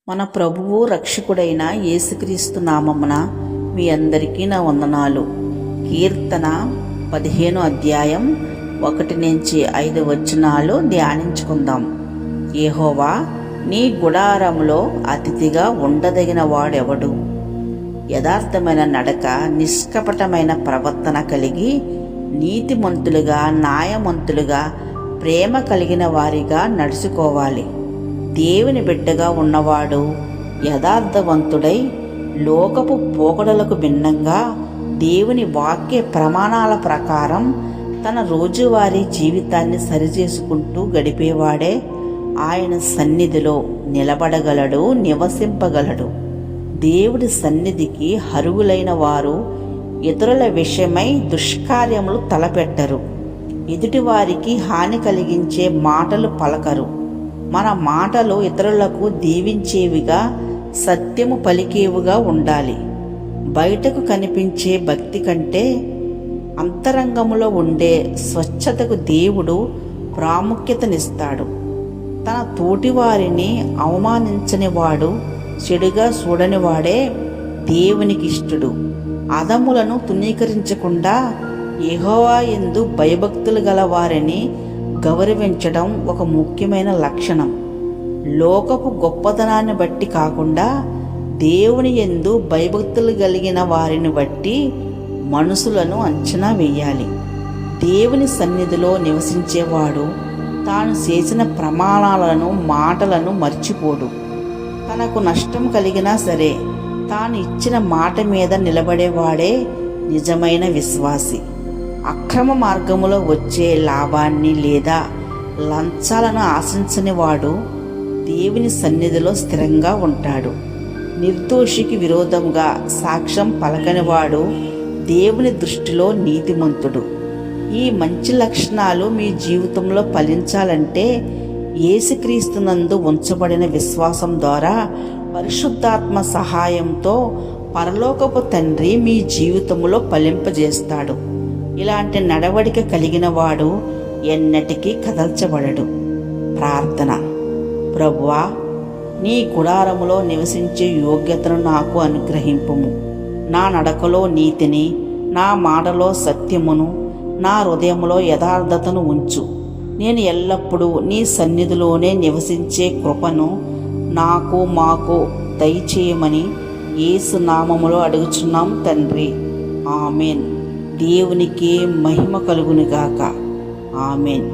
మన ప్రభువు రక్షకుడైన యేసుక్రీస్తు నామమున మీ అందరికీ నా వందనాలు. కీర్తన 15 అధ్యాయం 1-5 వచనాలు ధ్యానించుకుందాం. యెహోవా, నీ గుడారములో అతిథిగా ఉండదగిన వాడెవడు? యథార్థమైన నడక, నిష్కపటమైన ప్రవర్తన కలిగి నీతిమంతులుగా, న్యాయమంతులుగా, ప్రేమ కలిగిన వారిగా నడుచుకోవాలి. దేవుని బిడ్డగా ఉన్నవాడు యథార్థవంతుడై లోకపు పోకడలకు భిన్నంగా దేవుని వాక్య ప్రమాణాల ప్రకారం తన రోజువారీ జీవితాన్ని సరిచేసుకుంటూ గడిపేవాడే ఆయన సన్నిధిలో నిలబడగలడు, నివసింపగలడు. దేవుడి సన్నిధికి అర్హులైన వారు ఇతరుల విషయమై దుష్కార్యములు తలపెట్టరు. ఎదుటివారికి హాని కలిగించే మాటలు పలకరు. మన మాటలు ఇతరులకు దీవించేవిగా, సత్యము పలికేవిగా ఉండాలి. బయటకు కనిపించే భక్తి కంటే అంతరంగములో ఉండే స్వచ్ఛతకు దేవుడు ప్రాముఖ్యతనిస్తాడు. తన తోటివారిని అవమానించని వాడు, చెడుగా చూడని వాడే దేవునికి ఇష్టడు. అధములను తునీకరించకుండా యెహోవా యందు భయభక్తులు గల వారిని గౌరవించడం ఒక ముఖ్యమైన లక్షణం. లోకపు గొప్పతనాన్ని బట్టి కాకుండా దేవుని యందు భయభక్తులు కలిగిన వారిని బట్టి మనుషులను అంచనా వేయాలి. దేవుని సన్నిధిలో నివసించేవాడు తాను చేసిన ప్రమాణాలను, మాటలను మర్చిపోడు. తనకు నష్టం కలిగినా సరే తాను ఇచ్చిన మాట మీద నిలబడేవాడే నిజమైన విశ్వాసి. అక్రమ మార్గములో వచ్చే లాభాన్ని లేదా లంచాలను ఆశించని వాడు దేవుని సన్నిధిలో స్థిరంగా ఉంటాడు. నిర్దోషికి విరోధంగా సాక్ష్యం పలకనివాడు దేవుని దృష్టిలో నీతిమంతుడు. ఈ మంచి లక్షణాలు మీ జీవితంలో ఫలించాలంటే యేసుక్రీస్తునందు ఉంచబడిన విశ్వాసం ద్వారా పరిశుద్ధాత్మ సహాయంతో పరలోకపు తండ్రి మీ జీవితంలో ఫలింపజేస్తాడు. ఇలాంటి నడవడిక కలిగిన వాడు ఎన్నటికీ కదల్చబడడు. ప్రార్థన. ప్రభువా, నీ గుడారములో నివసించే యోగ్యతను నాకు అనుగ్రహింపుము. నా నడకలో నీతిని, నా మాటలో సత్యమును, నా హృదయములో యథార్థతను ఉంచు. నేను ఎల్లప్పుడూ నీ సన్నిధిలోనే నివసించే కృపను నాకు, మాకు దయచేయమని యేసు నామములో అడుగుచున్నాం తండ్రి. ఆమెన్. దేవునికి మహిమ కలుగునుగాక. ఆమెన్.